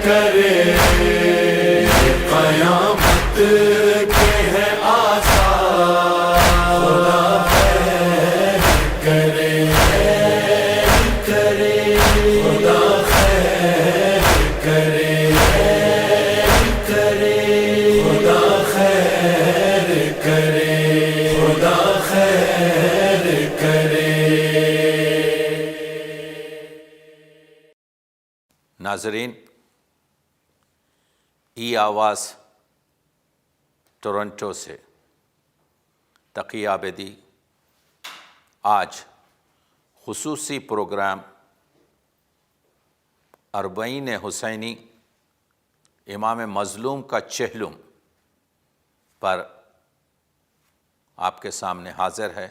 کرے قیامت کے ہے آثار، خدا خیر کرے کرے خدا خیر کرے کرے خدا خیر کرے خدا خیر کرے۔ ناظرین، ای آواز ٹورنٹو سے تقی عابدی آج خصوصی پروگرام اربعین حسینی امام مظلوم کا چہلم پر آپ کے سامنے حاضر ہے۔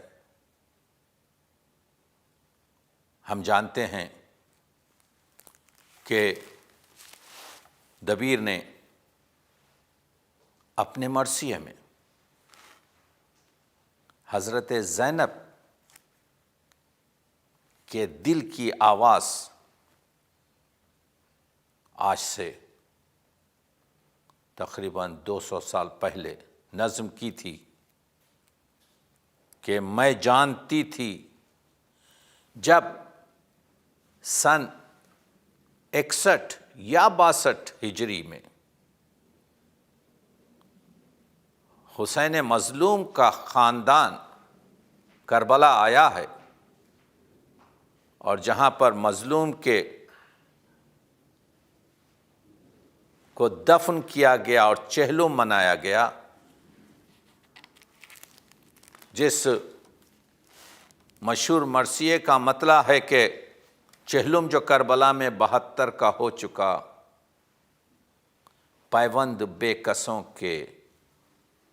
ہم جانتے ہیں کہ دبیر نے اپنے مرثیے میں حضرت زینب کے دل کی آواز آج سے تقریباً 200 سال پہلے نظم کی تھی کہ میں جانتی تھی جب سن 61 یا 62 ہجری میں حسین مظلوم کا خاندان کربلا آیا ہے، اور جہاں پر مظلوم کو دفن کیا گیا اور چہلم منایا گیا، جس مشہور مرثیے کا مطلع ہے کہ چہلم جو کربلا میں 72 کا ہو چکا، پیوند بے کسوں کے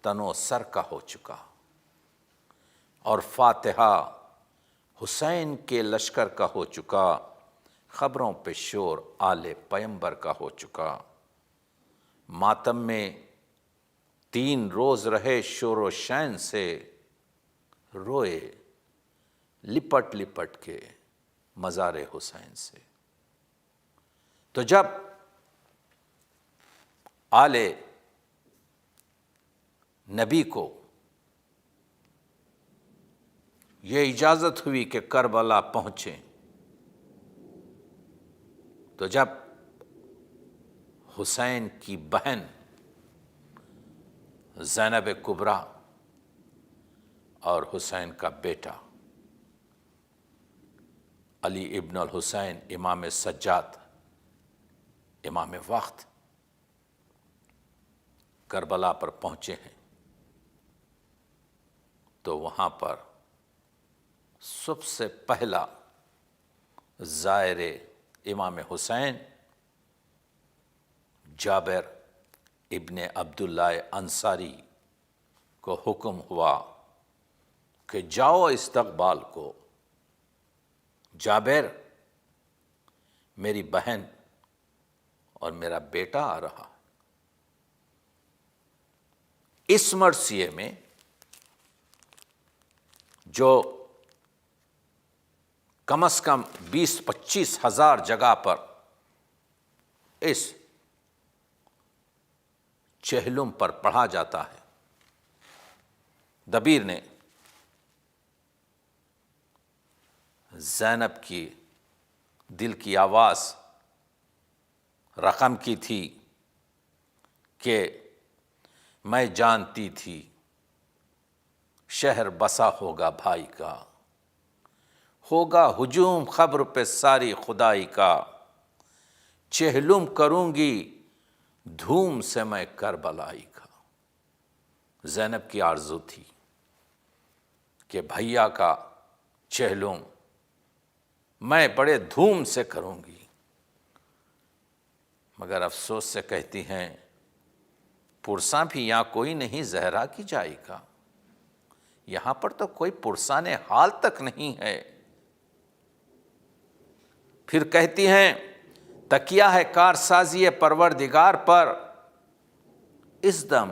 تنو سر کا ہو چکا، اور فاتحہ حسین کے لشکر کا ہو چکا، خبروں پہ شور آل پیمبر کا ہو چکا۔ ماتم میں 3 روز رہے شور و شین سے، روئے لپٹ لپٹ کے مزار حسین سے۔ تو جب آل نبی کو یہ اجازت ہوئی کہ کربلا پہنچیں، تو جب حسین کی بہن زینب کبریٰ اور حسین کا بیٹا علی ابن الحسین امام سجاد امام وقت کربلا پر پہنچے ہیں، تو وہاں پر سب سے پہلا زائر امام حسین جابر ابن عبداللہ انصاری کو حکم ہوا کہ جاؤ استقبال کو، جابر میری بہن اور میرا بیٹا آ رہا۔ اس مرثیے میں جو کم از کم 20-25 ہزار جگہ پر اس چہلم پر پڑھا جاتا ہے، دبیر نے زینب کی دل کی آواز رقم کی تھی کہ میں جانتی تھی شہر بسا ہوگا بھائی کا، ہوگا ہجوم خبر پہ ساری خدائی کا، چہلم کروں گی دھوم سے میں کربلائی کا۔ زینب کی آرزو تھی کہ بھیا کا چہلم میں بڑے دھوم سے کروں گی، مگر افسوس سے کہتی ہیں پرساں بھی یہاں کوئی نہیں زہرا کی جائے گا، یہاں پر تو کوئی پرسان حال تک نہیں ہے۔ پھر کہتی ہیں تکیہ ہے کارسازی پروردگار پر، اس دم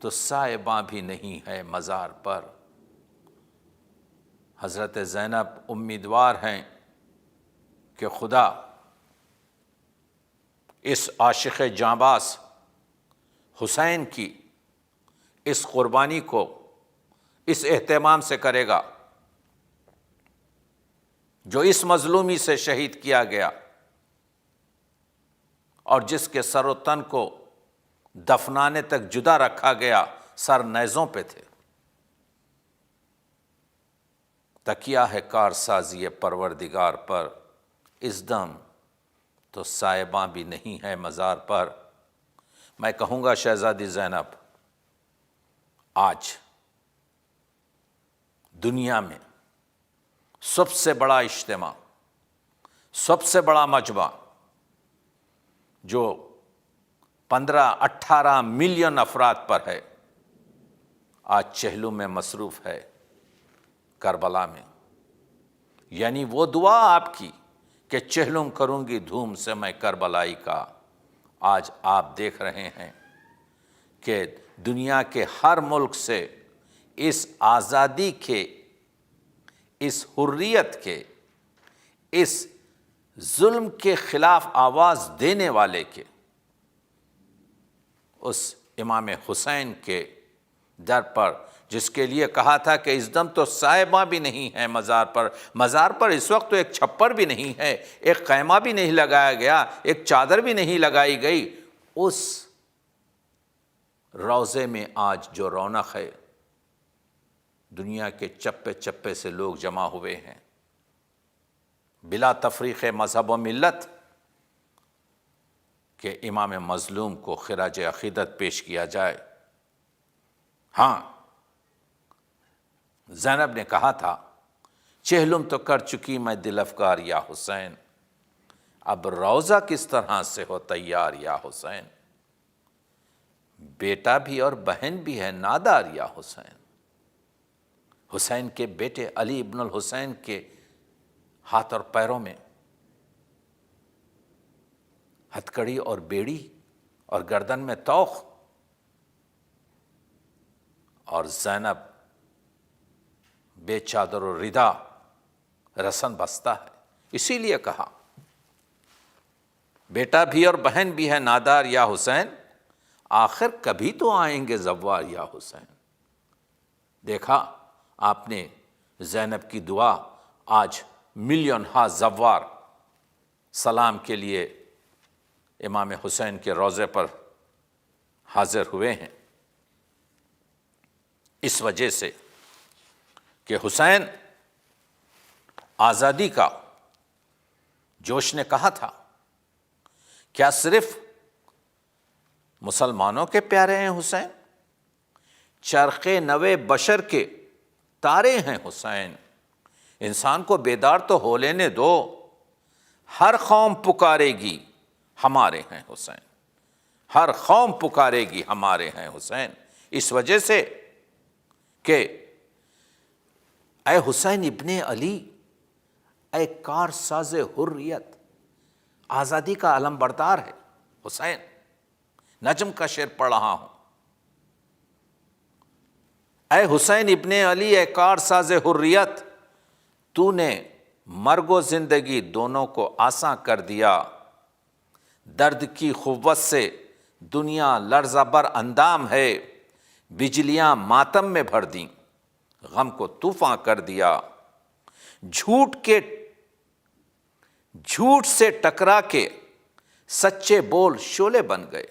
تو صاحباں بھی نہیں ہے مزار پر۔ حضرت زینب امیدوار ہیں کہ خدا اس عاشق جانباز حسین کی اس قربانی کو اس اہتمام سے کرے گا جو اس مظلومی سے شہید کیا گیا اور جس کے سر و تن کو دفنانے تک جدا رکھا گیا، سر نیزوں پہ تھے۔ تکیہ ہے کارسازی پروردگار پر، اس دم تو سائباں بھی نہیں ہے مزار پر۔ میں کہوں گا شہزادی زینب، آج دنیا میں سب سے بڑا اجتماع، سب سے بڑا مجمع جو 15-18 ملین افراد پر ہے، آج چہلم میں مصروف ہے، کربلا میں۔ یعنی وہ دعا آپ کی کہ چہلم کروں گی دھوم سے میں کربلائی کا، آج آپ دیکھ رہے ہیں کہ دنیا کے ہر ملک سے اس آزادی کے، اس حریت کے، اس ظلم کے خلاف آواز دینے والے کے، اس امام حسین کے در پر، جس کے لیے کہا تھا کہ اس دم تو سائباں بھی نہیں ہے مزار پر۔ مزار پر اس وقت تو ایک چھپر بھی نہیں ہے، ایک خیمہ بھی نہیں لگایا گیا، ایک چادر بھی نہیں لگائی گئی۔ اس روضے میں آج جو رونق ہے، دنیا کے چپے چپے سے لوگ جمع ہوئے ہیں، بلا تفریق مذہب و ملت، کہ امام مظلوم کو خراج عقیدت پیش کیا جائے۔ ہاں، زینب نے کہا تھا چہلم تو کر چکی میں دل افکار یا حسین، اب روضہ کس طرح سے ہو تیار یا حسین۔ بیٹا بھی اور بہن بھی ہے نادار یا حسین۔ حسین کے بیٹے علی ابن الحسین کے ہاتھ اور پیروں میں ہتھکڑی اور بیڑی اور گردن میں توق، اور زینب بے چادر و ردا رسن بستہ ہے۔ اسی لیے کہا بیٹا بھی اور بہن بھی ہے نادار یا حسین، آخر کبھی تو آئیں گے زوار یا حسین۔ دیکھا آپ نے زینب کی دعا، آج ملین ہا زوار سلام کے لیے امام حسین کے روضے پر حاضر ہوئے ہیں، اس وجہ سے کہ حسین آزادی کا جوش نے کہا تھا، کیا صرف مسلمانوں کے پیارے ہیں حسین؟ چرخ نوے بشر کے تارے ہیں حسین، انسان کو بیدار تو ہو لینے دو، ہر قوم پکارے گی ہمارے ہیں حسین، ہر قوم پکارے گی ہمارے ہیں حسین۔ اس وجہ سے کہ اے حسین ابن علی، اے کارساز حریت، آزادی کا علم بردار ہے حسین۔ نجم کا شعر پڑھ رہا ہوں، اے حسین ابن علی، اے کارساز حریت، تو نے مرگ و زندگی دونوں کو آساں کر دیا، درد کی قوت سے دنیا لرزہ بر اندام ہے، بجلیاں ماتم میں بھر دیں، غم کو طوفاں کر دیا، جھوٹ سے ٹکرا کے سچے بول شعلے بن گئے،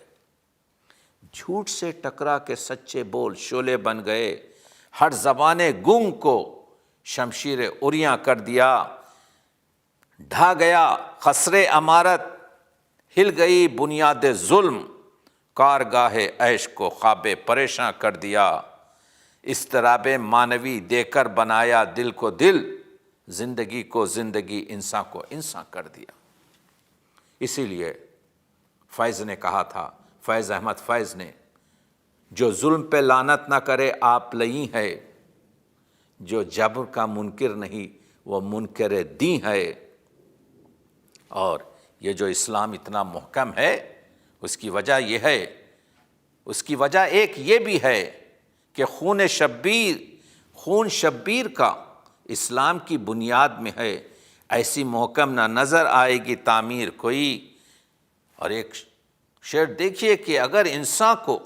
جھوٹ سے ٹکرا کے سچے بول شعلے بن گئے، ہر زبان گنگ کو شمشیر عریاں کر دیا، ڈھا گیا قصر امارت، ہل گئی بنیاد ظلم، کارگاہ عیش کو خواب پریشاں کر دیا، اضطراب معنوی دے کر بنایا دل کو دل، زندگی کو زندگی، انسان کو انسان کر دیا۔ اسی لیے فیض نے کہا تھا، فیض احمد فیض نے، جو ظلم پہ لعنت نہ کرے آپ لئی ہے، جو جبر کا منکر نہیں وہ منکر دین ہے۔ اور یہ جو اسلام اتنا محکم ہے، اس کی وجہ یہ ہے، اس کی وجہ ایک یہ بھی ہے کہ خون شبیر کا اسلام کی بنیاد میں ہے، ایسی محکم نہ نظر آئے گی تعمیر کوئی، اور ایک شعر دیکھیے کہ اگر انسان کو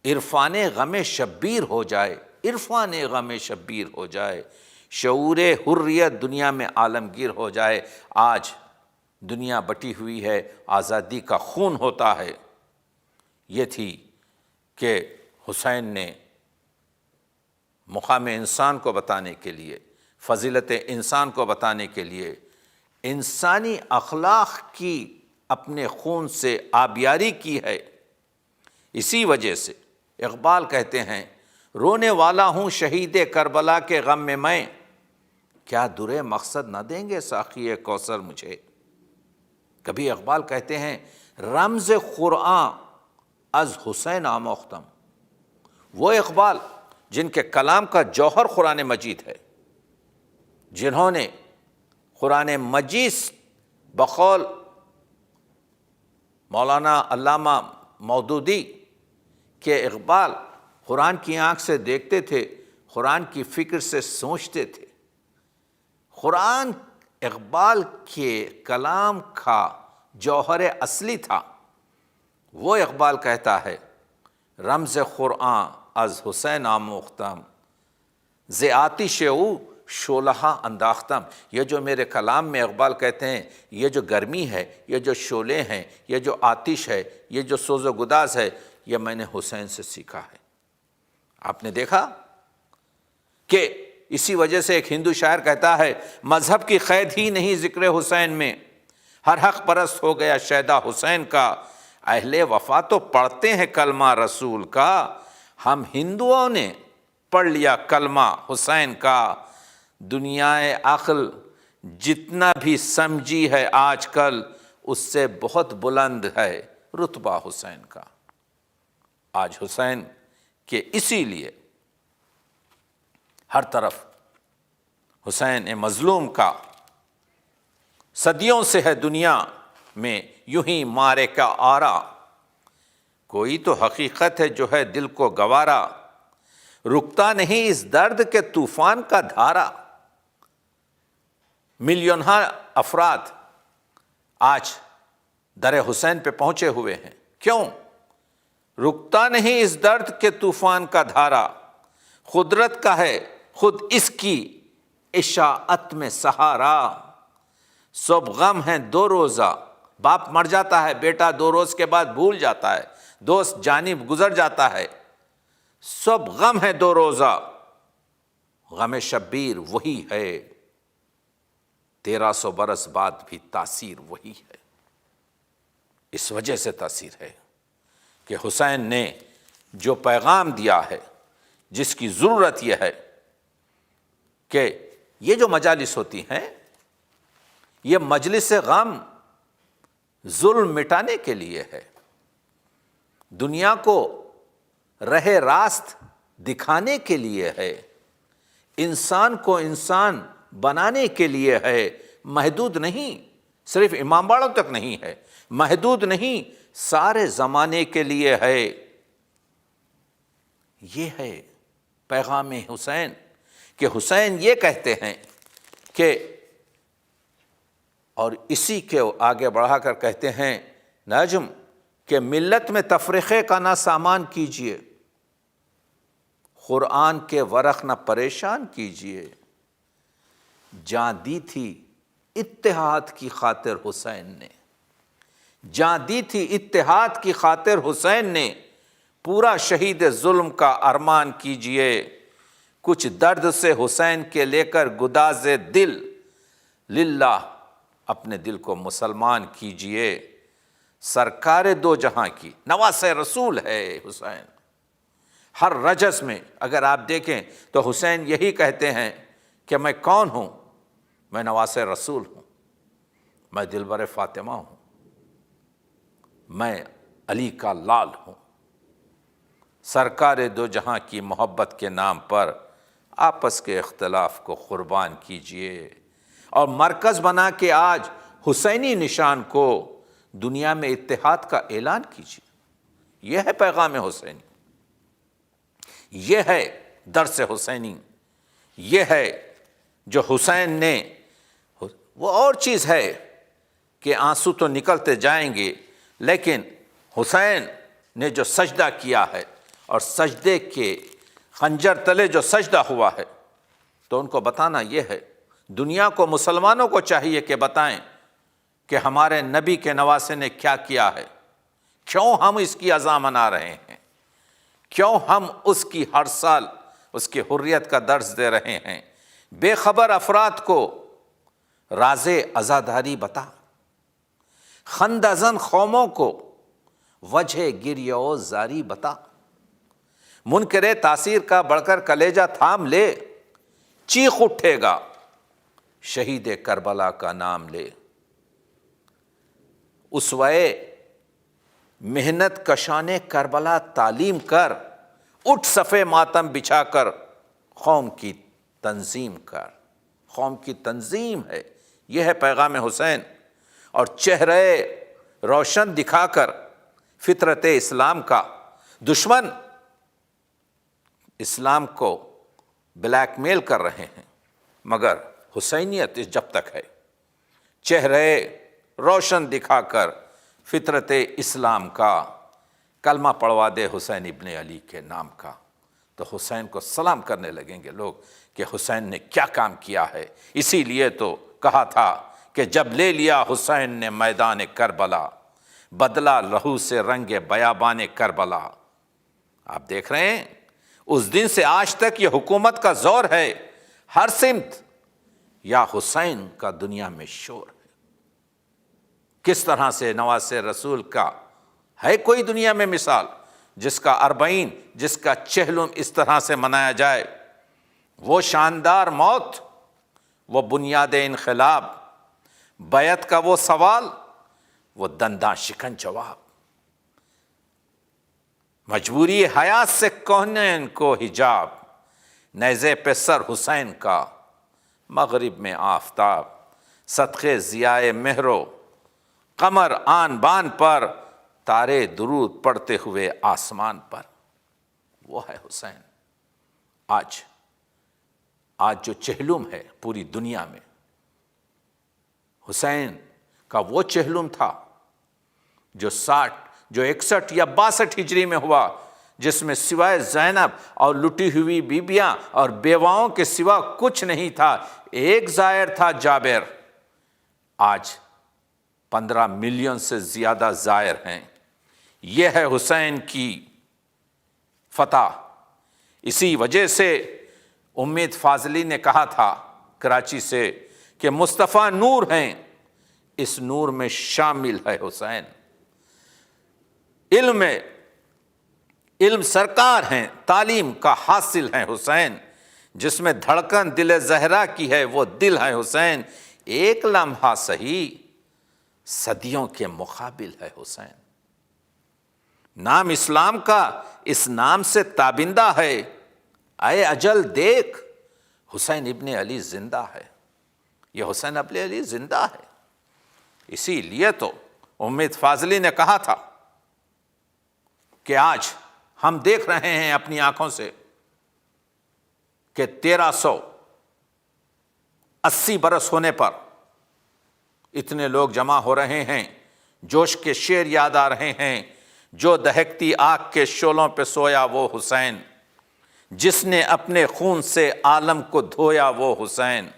عرفان غم شبیر ہو جائے، عرفان غم شبیر ہو جائے، شعور حریت دنیا میں عالمگیر ہو جائے۔ آج دنیا بٹی ہوئی ہے، آزادی کا خون ہوتا ہے۔ یہ تھی کہ حسین نے مقام انسان کو بتانے کے لیے، فضیلت انسان کو بتانے کے لیے انسانی اخلاق کی اپنے خون سے آبیاری کی ہے۔ اسی وجہ سے اقبال کہتے ہیں، رونے والا ہوں شہید کربلا کے غم میں کیا درے مقصد نہ دیں گے ساقی کوثر مجھے۔ کبھی اقبال کہتے ہیں، رمز قرآن از حسین آموختم۔ وہ اقبال جن کے کلام کا جوہر قرآن مجید ہے، جنہوں نے قرآن مجید بقول مولانا علامہ مودودی کہ اقبال قرآن کی آنکھ سے دیکھتے تھے، قرآن کی فکر سے سوچتے تھے۔ قرآن اقبال کے کلام کا جوہر اصلی تھا۔ وہ اقبال کہتا ہے، رمز قرآن از حسین آموختم، ز آتش او شعلہ انداختم۔ یہ جو میرے کلام میں اقبال کہتے ہیں، یہ جو گرمی ہے، یہ جو شعلے ہیں، یہ جو آتش ہے، یہ جو سوز و گداز ہے، یہ میں نے حسین سے سیکھا ہے۔ آپ نے دیکھا کہ اسی وجہ سے ایک ہندو شاعر کہتا ہے، مذہب کی قید ہی نہیں ذکر حسین میں، ہر حق پرست ہو گیا شیدا حسین کا۔ اہل وفا تو پڑھتے ہیں کلمہ رسول کا، ہم ہندوؤں نے پڑھ لیا کلمہ حسین کا۔ دنیا عقل جتنا بھی سمجھی ہے آج کل، اس سے بہت بلند ہے رتبہ حسین کا۔ آج حسین کے اسی لیے ہر طرف حسین مظلوم کا صدیوں سے ہے دنیا میں یوں ہی مارے کا آرا۔ کوئی تو حقیقت ہے جو ہے دل کو گوارا، رکتا نہیں اس درد کے طوفان کا دھارا۔ ملینوں افراد آج در حسین پہ پہنچے ہوئے ہیں، کیوں؟ رکتا نہیں اس درد کے طوفان کا دھارا، قدرت کا ہے خود اس کی اشاعت میں سہارا۔ سب غم ہیں دو روزہ، باپ مر جاتا ہے، بیٹا 2 روز کے بعد بھول جاتا ہے، دوست جانب گزر جاتا ہے۔ سب غم ہے 2 روزہ، غم شبیر وہی ہے، 1300 برس بعد بھی تاثیر وہی ہے۔ اس وجہ سے تاثیر ہے کہ حسین نے جو پیغام دیا ہے، جس کی ضرورت یہ ہے کہ یہ جو مجالس ہوتی ہیں، یہ مجلس غم ظلم مٹانے کے لیے ہے، دنیا کو راہ راست دکھانے کے لیے ہے، انسان کو انسان بنانے کے لیے ہے، محدود نہیں، صرف امام باڑوں تک نہیں ہے، محدود نہیں، سارے زمانے کے لیے ہے۔ یہ ہے پیغام حسین کہ حسین یہ کہتے ہیں کہ، اور اسی کے آگے بڑھا کر کہتے ہیں نجم کہ ملت میں تفرقے کا نہ سامان کیجیے، قرآن کے ورق نہ پریشان کیجیے۔ جان دی تھی اتحاد کی خاطر حسین نے، جان دی تھی اتحاد کی خاطر حسین نے، پورا شہید ظلم کا ارمان کیجیے۔ کچھ درد سے حسین کے لے کر گداز دل، للہ اپنے دل کو مسلمان کیجیے۔ سرکار دو جہاں کی نواس رسول ہے حسین۔ ہر رجس میں اگر آپ دیکھیں تو حسین یہی کہتے ہیں کہ میں کون ہوں؟ میں نواس رسول ہوں، میں دلبر فاطمہ ہوں، میں علی کا لال ہوں۔ سرکار دو جہاں کی محبت کے نام پر آپس کے اختلاف کو قربان کیجیے، اور مرکز بنا کے آج حسینی نشان کو دنیا میں اتحاد کا اعلان کیجیے۔ یہ ہے پیغام حسینی، یہ ہے درس حسینی، یہ ہے جو حسین نے، وہ اور چیز ہے کہ آنسو تو نکلتے جائیں گے، لیکن حسین نے جو سجدہ کیا ہے اور سجدے کے خنجر تلے جو سجدہ ہوا ہے، تو ان کو بتانا یہ ہے، دنیا کو، مسلمانوں کو چاہیے کہ بتائیں کہ ہمارے نبی کے نواسے نے کیا کیا ہے، کیوں ہم اس کی عزا منا رہے ہیں، کیوں ہم اس کی ہر سال اس کی حریت کا درس دے رہے ہیں۔ بے خبر افراد کو راز عزاداری بتا، خندہ زن قوموں کو وجہ گریہ و زاری بتا، منکر تاثیر کا بڑھ کر کلیجہ تھام لے، چیخ اٹھے گا شہید کربلا کا نام لے۔ اسوہ محنت کشان کربلا تعلیم کر، اٹھ صفے ماتم بچھا کر قوم کی تنظیم کر۔ قوم کی تنظیم ہے، یہ ہے پیغام حسین، اور چہرے روشن دکھا کر فطرت اسلام کا، دشمن اسلام کو بلیک میل کر رہے ہیں، مگر حسینیت جب تک ہے، چہرے روشن دکھا کر فطرت اسلام کا، کلمہ پڑھوا دے حسین ابن علی کے نام کا، تو حسین کو سلام کرنے لگیں گے لوگ کہ حسین نے کیا کام کیا ہے۔ اسی لیے تو کہا تھا کہ جب لے لیا حسین نے میدان کربلا، بدلا لہو سے رنگ بیابان کربلا۔ آپ دیکھ رہے ہیں اس دن سے آج تک یہ حکومت کا زور ہے، ہر سمت یا حسین کا دنیا میں شور ہے۔ کس طرح سے نواسے رسول کا ہے کوئی دنیا میں مثال جس کا اربعین، جس کا چہلم اس طرح سے منایا جائے؟ وہ شاندار موت، وہ بنیاد انقلاب، بیعت کا وہ سوال، وہ دنداں شکن جواب، مجبوری حیات سے کونین کو حجاب، نیزے پہ سر حسین کا، مغرب میں آفتاب، صدقے ضیاء مہرو قمر آن بان پر، تارے درود پڑھتے ہوئے آسمان پر۔ وہ ہے حسین۔ آج جو چہلم ہے پوری دنیا میں، حسین کا وہ چہلم تھا جو 61 یا 62 ہجری میں ہوا، جس میں سوائے زینب اور لٹی ہوئی بیبیاں اور بیواؤں کے سوا کچھ نہیں تھا، ایک زائر تھا جابر۔ آج 15 ملین سے زیادہ زائر ہیں۔ یہ ہے حسین کی فتح۔ اسی وجہ سے امید فاضلی نے کہا تھا کراچی سے کہ مصطفیٰ نور ہیں، اس نور میں شامل ہے حسین۔ علم سرکار ہیں، تعلیم کا حاصل ہے حسین، جس میں دھڑکن دل زہرا کی ہے وہ دل ہے حسین، ایک لمحہ سہی صدیوں کے مقابل ہے حسین۔ نام اسلام کا اس نام سے تابندہ ہے، اے اجل دیکھ حسین ابن علی زندہ ہے۔ یہ حسین ابن علی زندہ ہے۔ اسی لیے تو امید فاضلی نے کہا تھا کہ آج ہم دیکھ رہے ہیں اپنی آنکھوں سے کہ 1380 برس ہونے پر اتنے لوگ جمع ہو رہے ہیں، جوش کے شعر یاد آ رہے ہیں، جو دہکتی آگ کے شعلوں پہ سویا وہ حسین، جس نے اپنے خون سے عالم کو دھویا وہ حسین،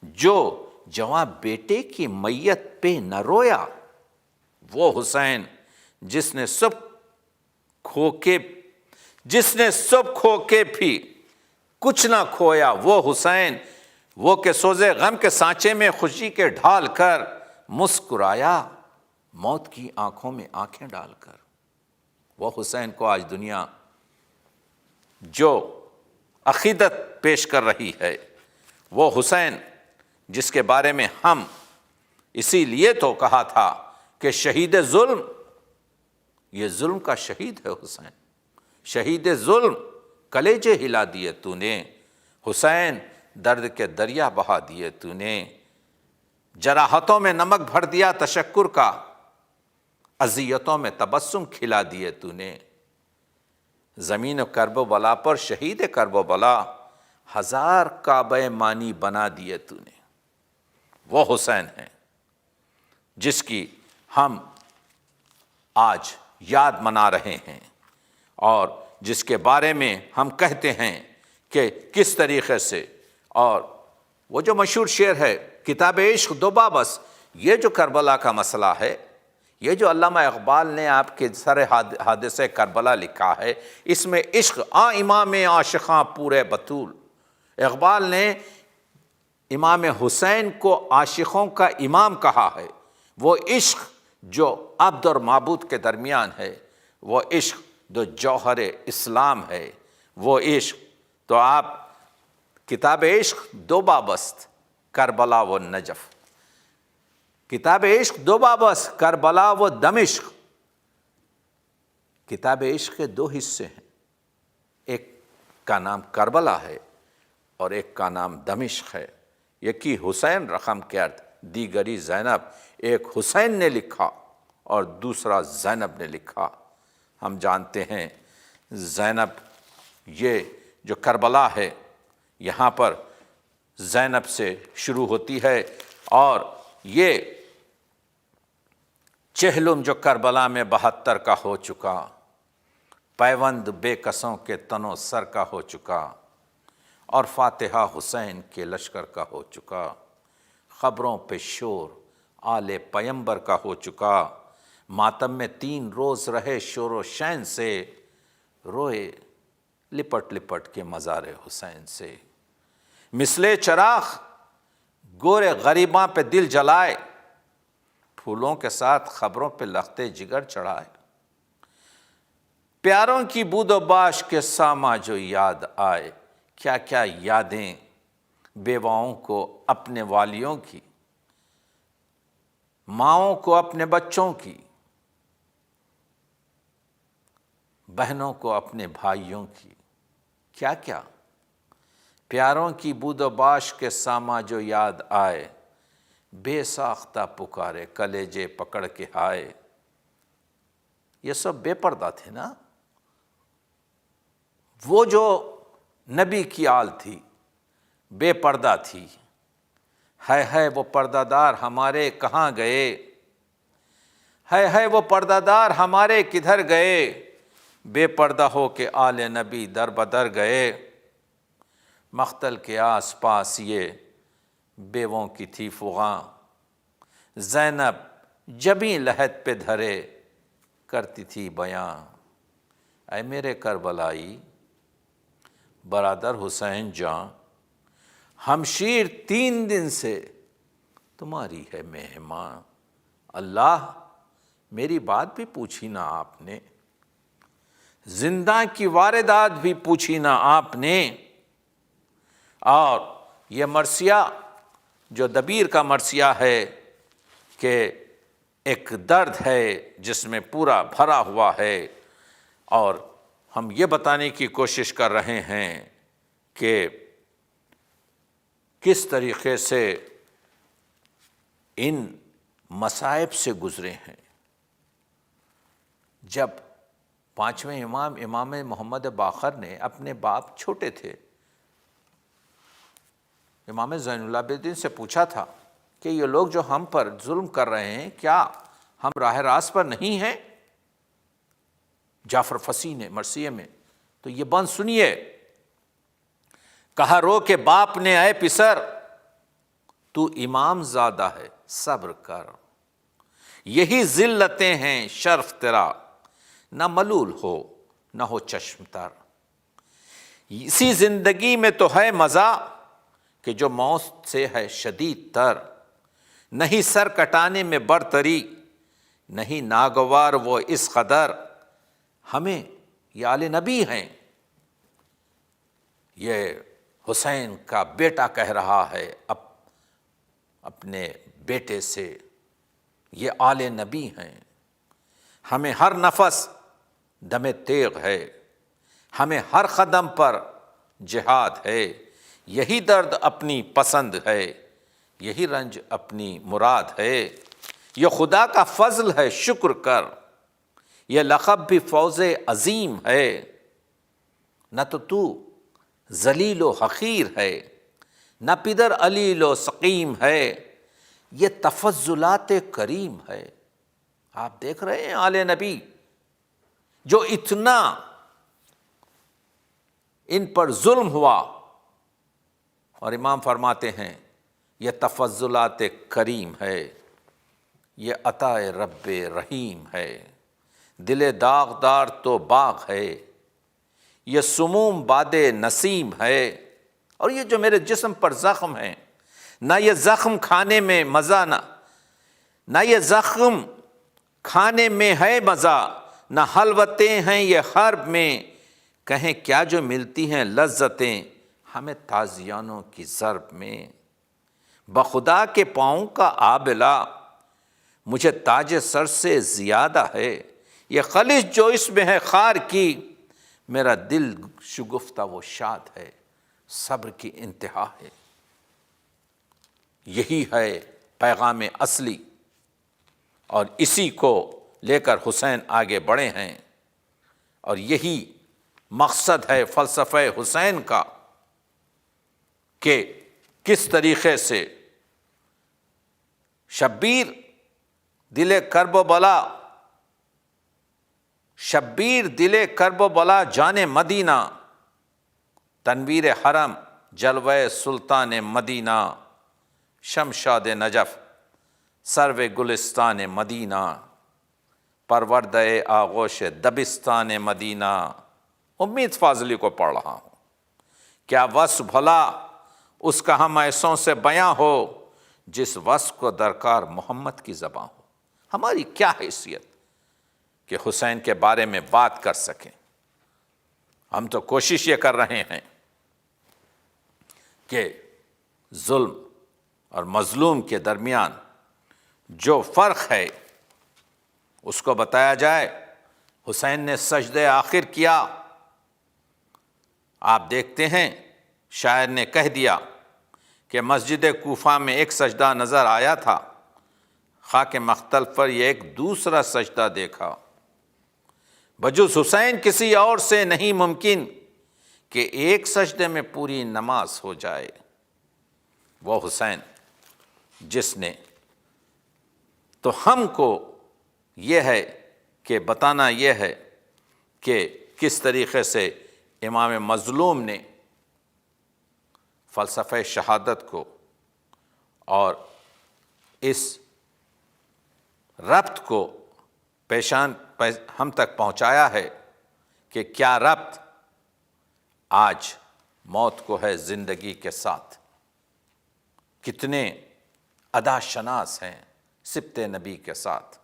جو جواں بیٹے کی میت پہ نہ رویا وہ حسین، جس نے سب کھو کے بھی کچھ نہ کھویا وہ حسین، وہ کہ سوزے غم کے سانچے میں خوشی کے ڈھال کر مسکرایا موت کی آنکھوں میں آنکھیں ڈال کر۔ وہ حسین کو آج دنیا جو عقیدت پیش کر رہی ہے، وہ حسین جس کے بارے میں ہم اسی لیے تو کہا تھا کہ شہید ظلم، یہ ظلم کا شہید ہے حسین، شہید ظلم کلیجے ہلا دیے تو نے، حسین درد کے دریا بہا دیے تو نے، جراحتوں میں نمک بھر دیا تشکر کا، اذیتوں میں تبسم کھلا دیے تو نے، زمین کرب و بلا پر شہید کرب و بلا 1000 کعبہ مانی بنا دیے تو نے۔ وہ حسین ہیں جس کی ہم آج یاد منا رہے ہیں، اور جس کے بارے میں ہم کہتے ہیں کہ کس طریقے سے، اور وہ جو مشہور شعر ہے کتاب عشق دو بابس، یہ جو کربلا کا مسئلہ ہے، یہ جو علامہ اقبال نے آپ کے سر حادثہ کربلا لکھا ہے، اس میں عشق امام عاشقاں پورے بطول، اقبال نے امام حسین کو عاشقوں کا امام کہا ہے۔ وہ عشق جو عبد اور معبود کے درمیان ہے، وہ عشق جو جوہر اسلام ہے، وہ عشق تو آپ کتاب عشق دو بابست کربلا و نجف، کتاب عشق دو بابست کربلا و دمشق، کتاب عشق کے دو حصے ہیں، ایک کا نام کربلا ہے اور ایک کا نام دمشق ہے۔ یکی حسین رقم کرد دیگری زینب، ایک حسین نے لکھا اور دوسرا زینب نے لکھا۔ ہم جانتے ہیں زینب، یہ جو کربلا ہے یہاں پر زینب سے شروع ہوتی ہے، اور یہ چہلم جو کربلا میں 72 کا ہو چکا، پیوند بے کسوں کے تنو سر کا ہو چکا، اور فاتحہ حسین کے لشکر کا ہو چکا، خبروں پہ شور آل پیمبر کا ہو چکا، ماتم میں 3 روز رہے شور و شین سے، روئے لپٹ لپٹ کے مزار حسین سے، مثلے چراغ گورے غریباں پہ دل جلائے، پھولوں کے ساتھ خبروں پہ لختے جگر چڑھائے، پیاروں کی بود و باش کے ساما جو یاد آئے، کیا کیا یادیں بیواؤں کو اپنے والیوں کی، ماؤں کو اپنے بچوں کی، بہنوں کو اپنے بھائیوں کی، کیا کیا پیاروں کی بود و باش کے ساما جو یاد آئے، بے ساختہ پکارے کلیجے پکڑ کے ہائے۔ یہ سب بے پردہ تھے نا، وہ جو نبی کی آل تھی بے پردہ تھی، ہے وہ پردہ دار ہمارے کہاں گئے، ہے وہ پردہ دار ہمارے کدھر گئے، بے پردہ ہو کے آل نبی در بدر گئے، مقتل کے آس پاس یہ بیووں کی تھی فغاں، زینب جبیں لحد پہ دھرے کرتی تھی بیاں۔ اے میرے کربلائی برادر حسین جان، ہمشیر 3 دن سے تمہاری ہے مہمان، اللہ میری بات بھی پوچھی نہ آپ نے، زندہ کی واردات بھی پوچھی نہ آپ نے، اور یہ مرثیہ جو دبیر کا مرثیہ ہے کہ ایک درد ہے جس میں پورا بھرا ہوا ہے، اور ہم یہ بتانے کی کوشش کر رہے ہیں کہ کس طریقے سے ان مصائب سے گزرے ہیں۔ جب 5ویں امام محمد باقر نے اپنے باپ چھوٹے تھے، امام زین العابدین سے پوچھا تھا کہ یہ لوگ جو ہم پر ظلم کر رہے ہیں کیا ہم راہ راست پر نہیں ہیں؟ جعفر فصیح نے مرثیے میں تو یہ بند سنیے، کہا رو کے باپ نے اے پسر، تو امام زادہ ہے صبر کر، یہی ذلتیں ہیں شرف تیرا، نہ ملول ہو نہ ہو چشم تر، اسی زندگی میں تو ہے مزہ کہ جو موت سے ہے شدید تر، نہیں سر کٹانے میں برتری، نہیں ناگوار وہ اس قدر، ہمیں یہ آل نبی ہیں۔ یہ حسین کا بیٹا کہہ رہا ہے اپنے بیٹے سے، یہ آل نبی ہیں، ہمیں ہر نفس دم تیغ ہے، ہمیں ہر قدم پر جہاد ہے، یہی درد اپنی پسند ہے، یہی رنج اپنی مراد ہے، یہ خدا کا فضل ہے شکر کر، یہ لقب بھی فوز عظیم ہے، نہ تو ذلیل و حقیر ہے، نہ پدر علیل و سقیم ہے، یہ تفضلات کریم ہے۔ آپ دیکھ رہے ہیں آل نبی جو اتنا ان پر ظلم ہوا، اور امام فرماتے ہیں یہ تفضلات کریم ہے، یہ عطا رب رحیم ہے، دل داغدار تو باغ ہے، یہ سموم باد نسیم ہے۔ اور یہ جو میرے جسم پر زخم ہیں، نہ یہ زخم کھانے میں مزہ، نہ یہ زخم کھانے میں ہے مزہ، نہ حلوتیں ہیں یہ حرب میں، کہیں کیا جو ملتی ہیں لذتیں ہمیں تازیانوں کی ضرب میں۔ بخدا کے پاؤں کا آبلہ مجھے تاج سر سے زیادہ ہے، یہ خلش جو اس میں ہے خار کی، میرا دل شگفتہ و شاد ہے، صبر کی انتہا ہے۔ یہی ہے پیغام اصلی، اور اسی کو لے کر حسین آگے بڑھے ہیں، اور یہی مقصد ہے فلسفہ حسین کا کہ کس طریقے سے شبیر دل کرب و بلا، شبیر دل کرب و بلا جان مدینہ، تنویر حرم جلوہ سلطان مدینہ، شمشاد نجف سرو گلستان مدینہ، پروردہ آغوش دبستان مدینہ۔ امید فاضلی کو پڑھ رہا ہوں، کیا وصف بھلا اس کا ہم ایسوں سے بیاں ہو، جس وصف کو درکار محمد کی زباں ہو۔ ہماری کیا حیثیت کہ حسین کے بارے میں بات کر سکیں؟ ہم تو کوشش یہ کر رہے ہیں کہ ظلم اور مظلوم کے درمیان جو فرق ہے اس کو بتایا جائے۔ حسین نے سجدہ آخر کیا، آپ دیکھتے ہیں شاعر نے کہہ دیا کہ مسجد کوفہ میں ایک سجدہ نظر آیا تھا، خاک مختل پر یہ ایک دوسرا سجدہ دیکھا، بجز حسین کسی اور سے نہیں ممکن کہ ایک سجدے میں پوری نماز ہو جائے۔ وہ حسین جس نے، تو ہم کو یہ ہے کہ بتانا یہ ہے کہ کس طریقے سے امام مظلوم نے فلسفہ شہادت کو اور اس ربط کو ہم تک پہنچایا ہے کہ کیا ربط آج موت کو ہے زندگی کے ساتھ۔ کتنے ادا شناس ہیں سبط نبی کے ساتھ۔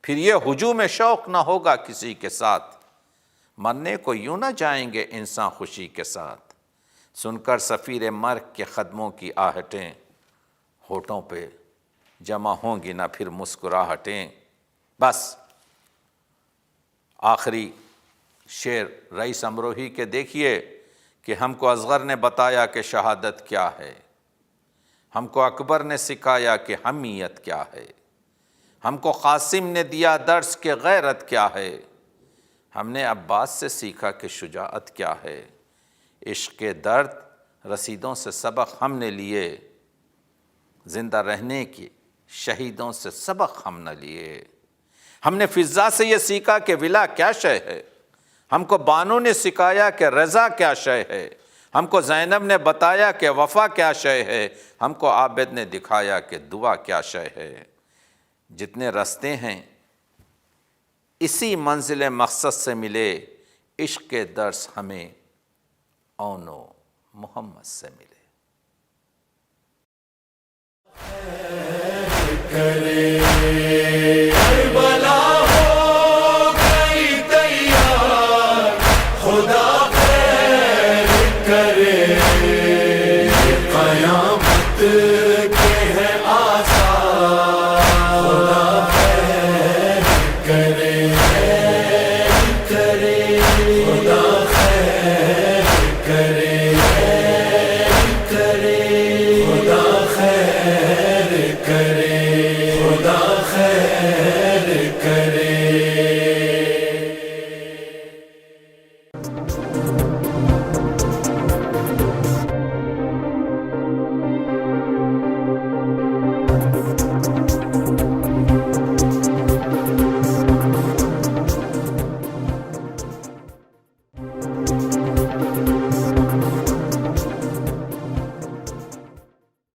پھر یہ ہجوم شوق نہ ہوگا کسی کے ساتھ، مرنے کو یوں نہ جائیں گے انسان خوشی کے ساتھ۔ سن کر سفیر مرگ کے قدموں کی آہٹیں، ہونٹوں پہ جمع ہوں گی نہ پھر مسکراہٹیں۔ بس آخری شعر رئیس امروہی کے دیکھیے کہ ہم کو اصغر نے بتایا کہ شہادت کیا ہے، ہم کو اکبر نے سکھایا کہ حمیت کیا ہے، ہم کو قاسم نے دیا درس کہ غیرت کیا ہے، ہم نے عباس سے سیکھا کہ شجاعت کیا ہے۔ عشق کے درد رسیدوں سے سبق ہم نے لیے، زندہ رہنے کی شہیدوں سے سبق ہم نہ لیے۔ ہم نے فضا سے یہ سیکھا کہ ولا کیا شے ہے، ہم کو بانو نے سکھایا کہ رضا کیا شے ہے، ہم کو زینب نے بتایا کہ وفا کیا شے ہے، ہم کو عابد نے دکھایا کہ دعا کیا شے ہے۔ جتنے رستے ہیں اسی منزل مقصد سے ملے، عشق کے درس ہمیں اونو محمد سے ملے۔ کرے